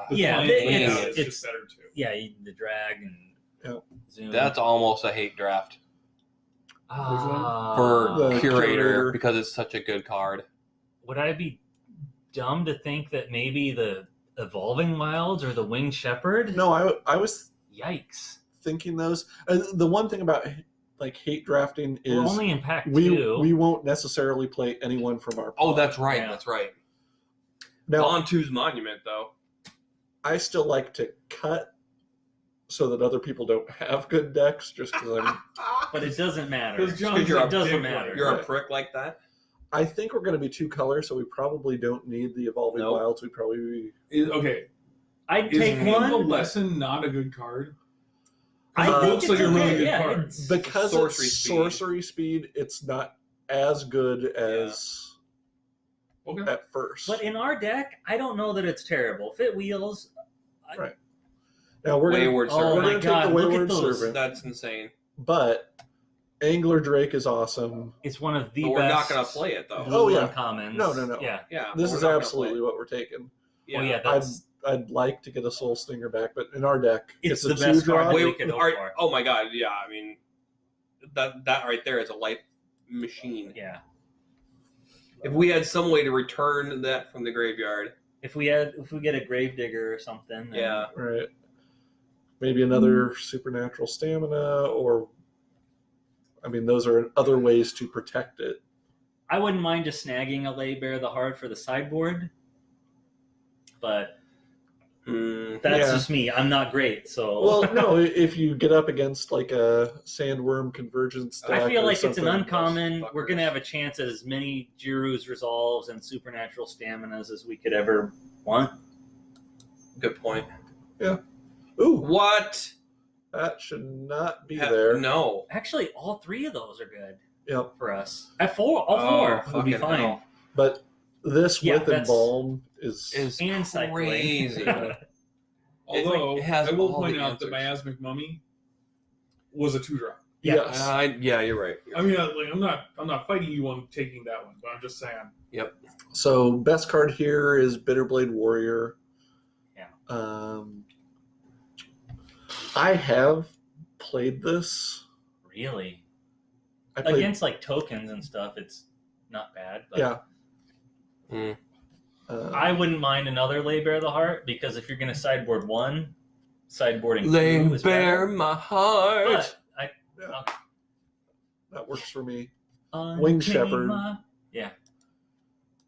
Speaker 3: Yeah,
Speaker 4: client layout
Speaker 3: it's
Speaker 4: is just better too.
Speaker 3: yeah, the drag and
Speaker 2: Yep.
Speaker 3: zoom.
Speaker 1: That's almost a hate draft
Speaker 3: Ah.
Speaker 1: for
Speaker 2: The
Speaker 1: curator,
Speaker 2: Curator.
Speaker 1: because it's such a good card.
Speaker 3: Would I be dumb to think that maybe the Evolving Wilds or the Winged Shepherd?
Speaker 2: No, I was
Speaker 3: Yikes.
Speaker 2: thinking those. The one thing about like hate drafting is
Speaker 3: We're only in pack
Speaker 2: we
Speaker 3: 2.
Speaker 2: we won't necessarily play anyone from our.
Speaker 1: Oh,
Speaker 2: pod.
Speaker 1: that's right.
Speaker 3: Yeah.
Speaker 1: That's right.
Speaker 2: Now
Speaker 1: Bontu's Monument, though.
Speaker 2: I still like to cut so that other people don't have good decks, just because I'm.
Speaker 3: But it doesn't matter.
Speaker 4: Because John's
Speaker 1: you're
Speaker 4: a
Speaker 1: a
Speaker 3: doesn't
Speaker 4: dick
Speaker 3: matter.
Speaker 4: writer.
Speaker 1: You're a
Speaker 2: Right.
Speaker 1: prick like that.
Speaker 2: I think we're going to be 2 colors, so we probably don't need the Evolving
Speaker 1: Nope.
Speaker 2: Wilds. We probably
Speaker 4: Okay,
Speaker 3: I'd
Speaker 4: is
Speaker 3: take
Speaker 4: Hand the
Speaker 3: one. but
Speaker 4: Lesson not a good card?
Speaker 3: I
Speaker 4: It
Speaker 3: think
Speaker 4: looks
Speaker 3: it's
Speaker 4: like a really
Speaker 3: okay,
Speaker 4: good
Speaker 3: yeah,
Speaker 4: card.
Speaker 3: it's-
Speaker 2: because
Speaker 1: sorcery
Speaker 2: it's
Speaker 1: speed.
Speaker 2: sorcery speed. It's not as good as
Speaker 4: Okay.
Speaker 2: at first.
Speaker 3: But in our deck, I don't know that it's terrible. If it wheels,
Speaker 2: Right. Now we're going
Speaker 1: Wayward
Speaker 3: oh
Speaker 2: we're
Speaker 1: Servant.
Speaker 3: my
Speaker 2: gonna
Speaker 3: god,
Speaker 2: take the
Speaker 3: look at
Speaker 2: Wayward
Speaker 3: those.
Speaker 2: Servant,
Speaker 1: That's insane.
Speaker 2: but Angler Drake is awesome.
Speaker 3: It's one of the
Speaker 1: But we're not
Speaker 3: best.
Speaker 1: going to play it, though.
Speaker 3: blue
Speaker 2: Oh, yeah.
Speaker 3: uncommons.
Speaker 2: No.
Speaker 3: Yeah.
Speaker 1: Yeah.
Speaker 2: This
Speaker 1: we're
Speaker 2: is
Speaker 1: not gonna
Speaker 2: absolutely
Speaker 1: play
Speaker 2: what we're taking.
Speaker 1: it.
Speaker 3: Oh yeah, that's
Speaker 2: I'd like to get a Soul Stinger back, but in our deck,
Speaker 3: It's
Speaker 2: it's,
Speaker 3: the
Speaker 2: a
Speaker 3: best
Speaker 2: 2-drop.
Speaker 3: card.
Speaker 1: Wait,
Speaker 3: we could hope
Speaker 1: are-
Speaker 3: for.
Speaker 1: oh my god, yeah. I mean, that right there is a life machine.
Speaker 3: yeah.
Speaker 1: If we had some way to return that from the graveyard,
Speaker 3: If we get a Gravedigger or something, then
Speaker 1: yeah.
Speaker 2: Right. Maybe another supernatural stamina, or I mean, those are other ways to protect it.
Speaker 3: I wouldn't mind just snagging a Lay Bare the Heart for the sideboard, but
Speaker 1: Mm,
Speaker 3: that's
Speaker 2: Yeah.
Speaker 3: just me. I'm not great, so
Speaker 2: Well, no, if you get up against like a Sandworm Convergence deck,
Speaker 3: I feel
Speaker 2: or
Speaker 3: like it's an
Speaker 2: something-
Speaker 3: uncommon.
Speaker 1: Those
Speaker 3: We're gonna
Speaker 1: fuckers.
Speaker 3: have a chance at as many Jiru's Resolves and Supernatural Staminas as we could ever want.
Speaker 1: good point.
Speaker 2: Ooh,
Speaker 1: What?
Speaker 2: that should not be
Speaker 1: Ha-
Speaker 2: there.
Speaker 1: No.
Speaker 3: Actually, all 3 of those are good
Speaker 2: Yep.
Speaker 3: for us. At 4, all 4 would be
Speaker 1: fucking
Speaker 3: fine.
Speaker 1: hell.
Speaker 2: But this
Speaker 3: Yeah,
Speaker 2: with
Speaker 3: that's-
Speaker 2: Embalm is
Speaker 1: Is
Speaker 3: And cycling.
Speaker 1: crazy.
Speaker 4: Although
Speaker 1: it has
Speaker 4: I will
Speaker 1: all
Speaker 4: point
Speaker 1: the
Speaker 4: out that
Speaker 1: answers.
Speaker 4: Miasmic Mummy was a 2-drop.
Speaker 2: yes.
Speaker 1: Yeah, you're right.
Speaker 4: I mean, I'm not fighting you on taking that one, but I'm just saying.
Speaker 2: So best card here is Bitterblade Warrior.
Speaker 3: Yeah.
Speaker 2: I have played this.
Speaker 3: Really,
Speaker 2: I played,
Speaker 3: against like tokens and stuff, it's not bad. But
Speaker 2: yeah.
Speaker 1: Mm.
Speaker 3: I wouldn't mind another Lay Bare the Heart, because if you're going to sideboard one, sideboarding
Speaker 1: Lay
Speaker 3: two is
Speaker 1: bare
Speaker 3: better.
Speaker 1: my heart.
Speaker 3: But
Speaker 2: Yeah, that works for me.
Speaker 3: Unchain
Speaker 2: Winged Shepherd.
Speaker 3: Yeah.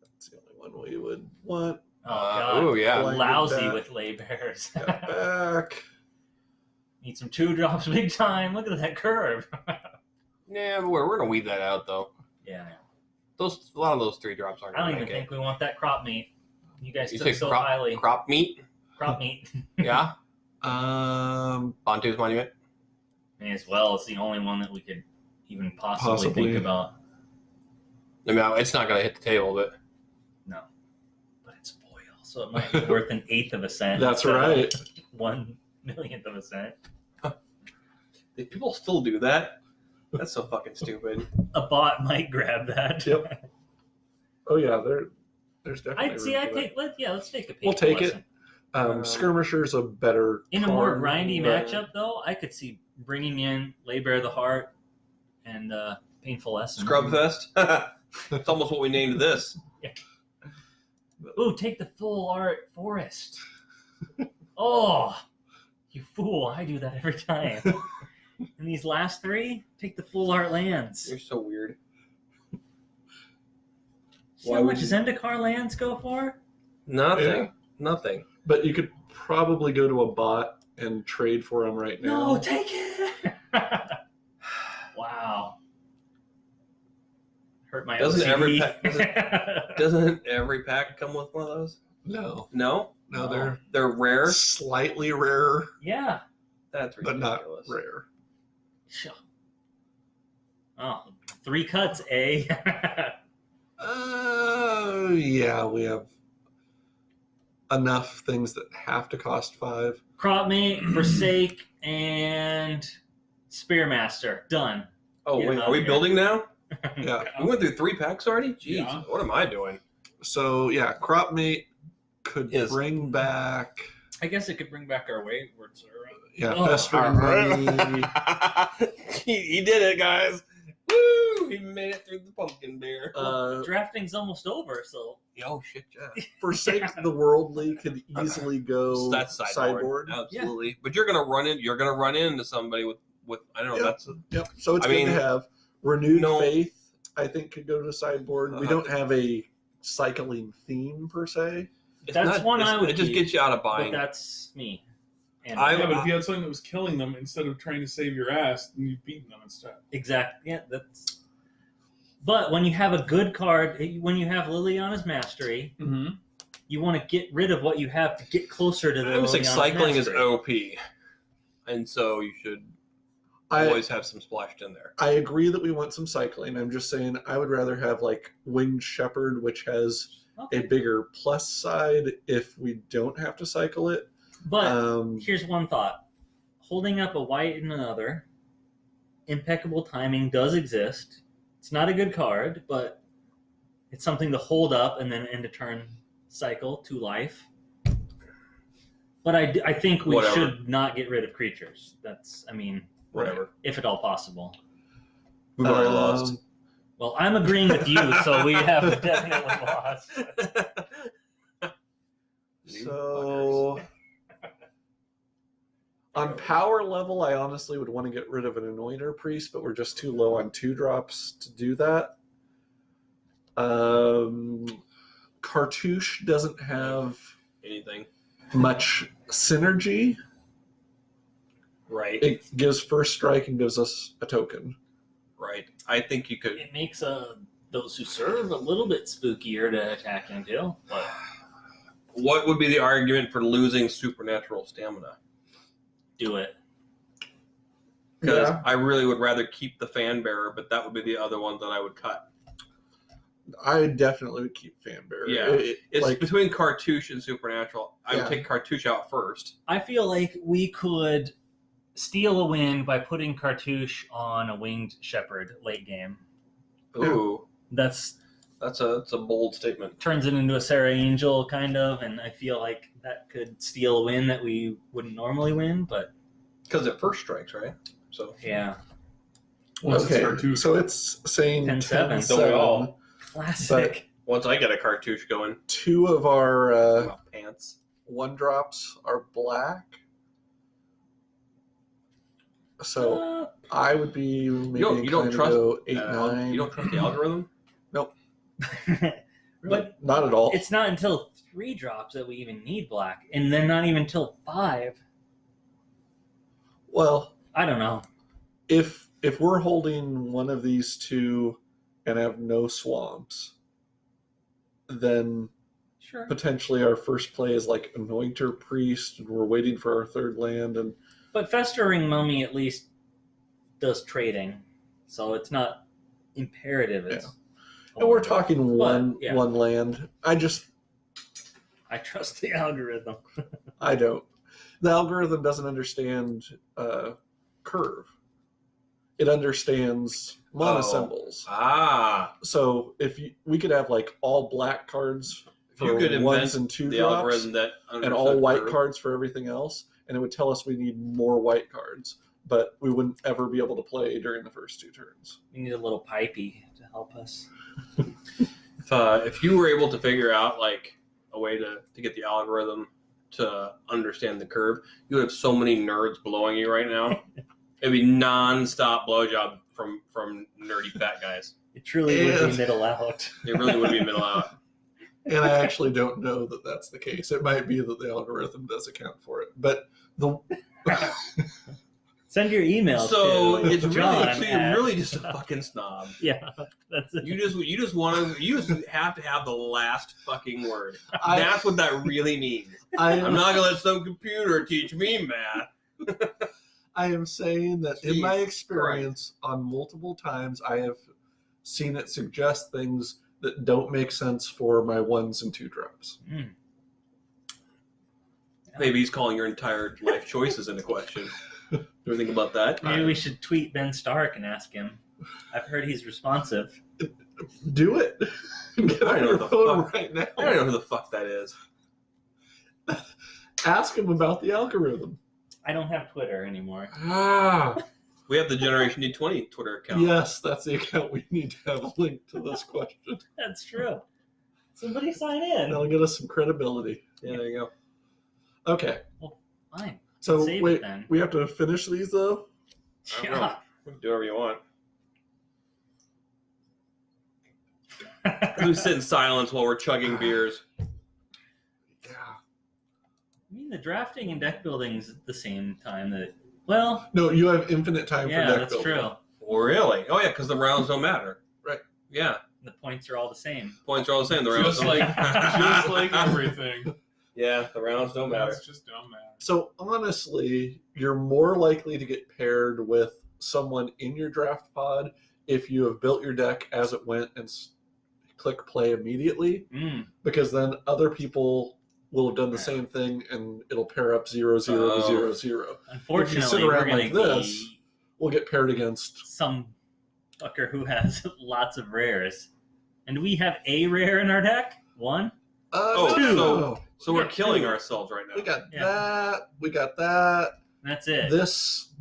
Speaker 2: That's the only one we would want.
Speaker 3: Oh, God.
Speaker 1: Ooh, yeah.
Speaker 2: Blinded
Speaker 3: Lousy
Speaker 2: back.
Speaker 3: with Lay Bears.
Speaker 2: Got back.
Speaker 3: Need some 2-drops big time. Look at that curve.
Speaker 1: Yeah, but we're gonna weed that out though.
Speaker 3: Yeah.
Speaker 1: A lot of those 3-drops aren't
Speaker 3: I don't
Speaker 1: gonna
Speaker 3: even
Speaker 1: make
Speaker 3: think we want that crop meat. You guys
Speaker 1: You
Speaker 3: took
Speaker 1: say
Speaker 3: so
Speaker 1: crop,
Speaker 3: highly.
Speaker 1: crop meat?
Speaker 3: Crop meat.
Speaker 1: Yeah.
Speaker 2: Um,
Speaker 1: Bantu's Monument.
Speaker 3: May as well. It's the only one that we could even possibly
Speaker 2: Possibly.
Speaker 3: think about.
Speaker 1: I mean, it's not gonna hit the table, but
Speaker 3: No. But it's foil, so it might be worth an eighth of a cent.
Speaker 2: That's
Speaker 3: instead of
Speaker 2: right.
Speaker 3: 1/1,000,000th of a cent.
Speaker 1: people still do that. That's so fucking stupid.
Speaker 3: A bot might grab that.
Speaker 2: Yep. Oh yeah, there's definitely.
Speaker 3: I'd see.
Speaker 2: room
Speaker 3: I
Speaker 2: for
Speaker 3: take. Let's take a peek.
Speaker 2: We'll take it.
Speaker 3: Listen.
Speaker 2: that. Skirmisher's a better.
Speaker 3: In a more
Speaker 2: card,
Speaker 3: grindy
Speaker 2: but-
Speaker 3: matchup, though, I could see bringing in Lay Bare the Heart and Painful Essence.
Speaker 1: Scrub Fest. It's almost what we named this.
Speaker 3: Ooh, take the full art forest. Oh, you fool! I do that every time. And these last three, take the full art lands.
Speaker 1: You're so weird.
Speaker 3: See
Speaker 1: Why
Speaker 3: how
Speaker 1: would
Speaker 3: much
Speaker 1: you-
Speaker 3: Zendikar lands go for?
Speaker 1: Nothing.
Speaker 2: Yeah.
Speaker 1: Nothing.
Speaker 2: But you could probably go to a bot and trade for them right now.
Speaker 3: No, take it. Wow. Hurt my
Speaker 1: Doesn't every
Speaker 3: OCD.
Speaker 1: Doesn't every pack come with one of those?
Speaker 2: No,
Speaker 1: No.
Speaker 2: no, they're
Speaker 1: They're rare.
Speaker 2: slightly rarer,
Speaker 3: Yeah.
Speaker 1: That's
Speaker 2: but
Speaker 1: ridiculous.
Speaker 2: not rare.
Speaker 3: Sure. Oh, 3 cuts, eh?
Speaker 2: Yeah, we have enough things that have to cost 5.
Speaker 3: Crop Mate, Forsake, and Spearmaster. Done.
Speaker 1: Oh
Speaker 3: Get
Speaker 1: wait,
Speaker 3: him
Speaker 1: are
Speaker 3: out
Speaker 1: we
Speaker 3: here.
Speaker 1: building now?
Speaker 2: Yeah.
Speaker 1: We went through 3 packs already. Jeez,
Speaker 4: Yeah.
Speaker 1: what am I doing?
Speaker 2: So yeah, crop mate could
Speaker 1: Yes.
Speaker 2: bring back
Speaker 3: I guess it could bring back our wayward
Speaker 2: yeah,
Speaker 3: Oh,
Speaker 2: festering money.
Speaker 1: he did it, guys. Woo! He made it through the pumpkin bear.
Speaker 3: Drafting's almost over, so
Speaker 1: Oh shit, yeah.
Speaker 2: Forsake the Worldly could easily go
Speaker 1: That's sideboard. Absolutely. But you're gonna run into somebody with I don't know.
Speaker 2: Yep.
Speaker 1: That's
Speaker 2: Yep. So it's
Speaker 1: I
Speaker 2: good
Speaker 1: mean,
Speaker 2: to have. Renewed
Speaker 1: no-
Speaker 2: Faith, I think, could go to sideboard. We don't have a cycling theme per se.
Speaker 3: That's one I would
Speaker 1: It just
Speaker 3: keep,
Speaker 1: gets you out of
Speaker 3: but
Speaker 1: buying.
Speaker 3: that's me. And
Speaker 1: I-
Speaker 4: Yeah, but if you had something that was killing them instead of trying to save your ass, then you've beaten them instead.
Speaker 3: Exactly. Yeah, that's. But when you have a good card, when you have Liliana's Mastery,
Speaker 4: Mm-hmm.
Speaker 3: you want to get rid of what you have to get closer to the.
Speaker 1: I was like,
Speaker 3: Liliana's
Speaker 1: cycling is
Speaker 3: Mastery.
Speaker 1: OP, and so you should always have some splashed in there.
Speaker 2: I agree that we want some cycling. I'm just saying I would rather have like Winged Shepherd, which has
Speaker 3: Okay.
Speaker 2: a bigger plus side if we don't have to cycle it.
Speaker 3: But here's one thought: holding up a white and another. Impeccable Timing does exist. It's not a good card, but it's something to hold up and then end a turn cycle to life. But I think we
Speaker 1: Whatever.
Speaker 3: should not get rid of creatures. That's, I mean,
Speaker 1: Whatever.
Speaker 3: if at all possible.
Speaker 1: We've already lost.
Speaker 3: Well, I'm agreeing with you, so we have definitely lost.
Speaker 2: So on power level, I honestly would want to get rid of an Anointer Priest, but we're just too low on 2-drops to do that. Cartouche doesn't have
Speaker 1: Anything.
Speaker 2: much synergy.
Speaker 1: Right.
Speaker 2: It gives first strike and gives us a token.
Speaker 1: Right. I think you could.
Speaker 3: It makes those who serve a little bit spookier to attack and kill. But
Speaker 1: What would be the argument for losing supernatural stamina?
Speaker 3: do it.
Speaker 1: Because
Speaker 2: Yeah.
Speaker 1: I really would rather keep the fan bearer, but that would be the other one that I would cut.
Speaker 2: I definitely would keep Fanbearer.
Speaker 1: Yeah. It's
Speaker 2: like,
Speaker 1: between Cartouche and Supernatural. I would
Speaker 2: Yeah.
Speaker 1: take Cartouche out first.
Speaker 3: I feel like we could steal a win by putting Cartouche on a Winged Shepherd late game.
Speaker 1: Ooh,
Speaker 3: That's
Speaker 1: that's a bold statement.
Speaker 3: turns it into a Sarah Angel kind of, and I feel like that could steal a win that we wouldn't normally win. But
Speaker 1: Because it first strikes, right? So
Speaker 3: yeah,
Speaker 4: Once
Speaker 2: okay,
Speaker 4: it's Cartouche.
Speaker 2: so it's saying
Speaker 3: 10-7.
Speaker 2: 10-7.
Speaker 1: Don't we all?
Speaker 3: classic.
Speaker 1: Once I get a cartouche going.
Speaker 2: 2 of our
Speaker 1: Pants.
Speaker 2: 1-drops are black. So I would be maybe
Speaker 1: You don't
Speaker 2: inclined to
Speaker 1: trust
Speaker 2: go 8, 9.
Speaker 1: You don't trust the algorithm?
Speaker 3: But
Speaker 2: Not at all.
Speaker 3: it's not until 3 drops that we even need black, and then not even until 5.
Speaker 2: Well,
Speaker 3: I don't know.
Speaker 2: if we're holding one of these 2 and have no swamps, then
Speaker 3: Sure.
Speaker 2: potentially our first play is like Anointer Priest, and we're waiting for our 3rd land. And
Speaker 3: But Festering Mummy at least does trading, so it's not imperative. It's
Speaker 2: we're talking one
Speaker 3: yeah.
Speaker 2: land. I
Speaker 3: trust the algorithm.
Speaker 2: I don't. The algorithm doesn't understand curve. It understands mana symbols.
Speaker 1: Ah.
Speaker 2: So we could have like all black cards for
Speaker 1: You could
Speaker 2: 1s
Speaker 1: invent
Speaker 2: and 2
Speaker 1: the
Speaker 2: drops,
Speaker 1: algorithm that
Speaker 2: and all white
Speaker 1: curve.
Speaker 2: cards for everything else, and it would tell us we need more white cards, but we wouldn't ever be able to play during the first 2 turns.
Speaker 3: We need a little pipey to help us.
Speaker 1: If you were able to figure out like a way to get the algorithm to understand the curve, you would have so many nerds blowing you right now. It'd be non-stop blowjob from nerdy fat guys.
Speaker 3: It truly would be middle out.
Speaker 1: It really would be middle out.
Speaker 2: And I actually don't know that that's the case. It might be that the algorithm does account for it, but
Speaker 3: Send your email.
Speaker 1: So
Speaker 3: to
Speaker 1: it's
Speaker 3: John
Speaker 1: really, so you're really just a fucking snob.
Speaker 3: Yeah, that's it.
Speaker 1: You just have to have the last fucking word. That's what that really means. I'm not gonna let some computer teach me math.
Speaker 2: I am saying that in my
Speaker 1: Jesus
Speaker 2: experience, on multiple times, I have seen it suggest things that don't make sense for my 1s and 2 drops.
Speaker 3: Mm.
Speaker 1: Maybe he's calling your entire life choices into question. Do we think about that?
Speaker 3: Maybe we should tweet Ben Stark and ask him. I've heard he's responsive.
Speaker 2: Do it. Get
Speaker 1: I
Speaker 2: on
Speaker 1: know
Speaker 2: your
Speaker 1: the
Speaker 2: phone
Speaker 1: fuck.
Speaker 2: right now.
Speaker 1: I don't know who the fuck that is.
Speaker 2: Ask him about the algorithm.
Speaker 3: I don't have Twitter anymore.
Speaker 1: We have the Generation D20 Twitter account.
Speaker 2: Yes, that's the account we need to have linked to this question.
Speaker 3: That's true. Somebody sign in.
Speaker 2: That'll get us some credibility.
Speaker 1: Yeah, there you go.
Speaker 2: Okay.
Speaker 3: Fine.
Speaker 2: So
Speaker 3: Save it
Speaker 2: wait,
Speaker 3: then.
Speaker 2: we have to finish these though?
Speaker 1: I don't know.
Speaker 3: Yeah.
Speaker 1: You can do whatever you want. We sit in silence while we're chugging beers.
Speaker 2: Yeah.
Speaker 3: I mean, the drafting and deck building is at the same time that. Well,
Speaker 2: No, you have infinite time for
Speaker 3: yeah,
Speaker 2: deck
Speaker 3: that's
Speaker 2: building.
Speaker 3: true.
Speaker 1: Really? Oh yeah, because the rounds don't matter.
Speaker 2: Right.
Speaker 1: Yeah,
Speaker 3: The points are all the same.
Speaker 1: points are all the same. The rounds
Speaker 4: Just
Speaker 1: don't
Speaker 4: like everything.
Speaker 1: Yeah, the rounds don't matter.
Speaker 4: That's just dumb, man.
Speaker 2: So honestly, you're more likely to get paired with someone in your draft pod if you have built your deck as it went and click play immediately,
Speaker 3: Mm.
Speaker 2: because then other people will have done the same thing and it'll pair up 0, 0,
Speaker 1: Oh.
Speaker 2: 0, 0.
Speaker 3: Unfortunately,
Speaker 2: around
Speaker 3: we're going
Speaker 2: like
Speaker 3: to
Speaker 2: this-
Speaker 3: be
Speaker 2: We'll get paired against.
Speaker 3: some fucker who has lots of rares. And do we have a rare in our deck? 1?
Speaker 1: Oh,
Speaker 2: no.
Speaker 1: So we're
Speaker 3: Yeah,
Speaker 1: killing
Speaker 3: 2.
Speaker 1: ourselves right now.
Speaker 2: We got
Speaker 3: Yeah.
Speaker 2: that. We got that.
Speaker 3: That's it.
Speaker 2: This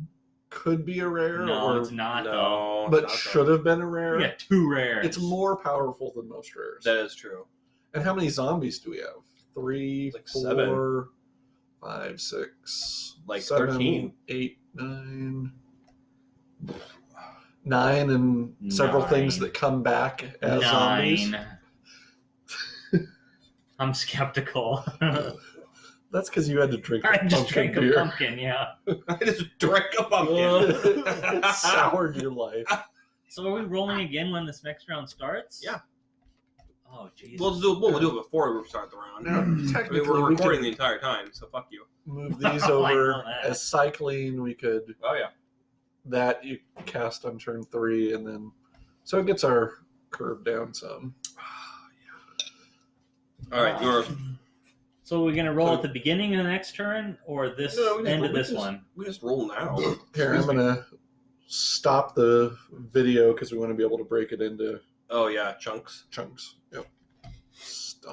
Speaker 2: could be a rare,
Speaker 3: No,
Speaker 2: or,
Speaker 3: it's not, though.
Speaker 1: No, it's
Speaker 2: but
Speaker 1: not
Speaker 2: should have been a
Speaker 3: We
Speaker 2: rare.
Speaker 3: got 2 rares.
Speaker 2: It's more powerful than most rares.
Speaker 1: That is true.
Speaker 2: And how many zombies do we have? 3,
Speaker 1: Like
Speaker 2: 4,
Speaker 1: 7.
Speaker 2: 5, 6,
Speaker 1: Like
Speaker 2: 7,
Speaker 1: 13.
Speaker 2: 8, 9. 9 and several
Speaker 3: 9.
Speaker 2: things that come back as
Speaker 3: 9.
Speaker 2: zombies.
Speaker 3: I'm skeptical.
Speaker 2: That's because you had to drink
Speaker 3: I
Speaker 2: a
Speaker 3: just
Speaker 2: pumpkin
Speaker 3: drank a
Speaker 2: beer.
Speaker 3: pumpkin, yeah.
Speaker 1: I just drank a pumpkin.
Speaker 2: It soured your life.
Speaker 3: So are we rolling again when this next round starts?
Speaker 1: Yeah.
Speaker 3: Oh, Jesus.
Speaker 1: We'll do it before we start the round.
Speaker 2: Now,
Speaker 1: I mean,
Speaker 2: technically,
Speaker 1: we're
Speaker 2: we
Speaker 1: recording
Speaker 2: could
Speaker 1: the entire time, so fuck you.
Speaker 2: move these
Speaker 3: Oh, I
Speaker 2: over
Speaker 3: know that.
Speaker 2: as cycling. We could
Speaker 1: Oh yeah.
Speaker 2: that you cast on turn 3, and then so it gets our curve down some.
Speaker 1: All right, you're.
Speaker 3: So are we going to roll at the beginning of the next turn or this end of this one?
Speaker 1: We just roll now.
Speaker 2: Here, I'm gonna stop the video because we want to be able to break it into
Speaker 1: Oh yeah, chunks.
Speaker 2: chunks. Yep. Stop.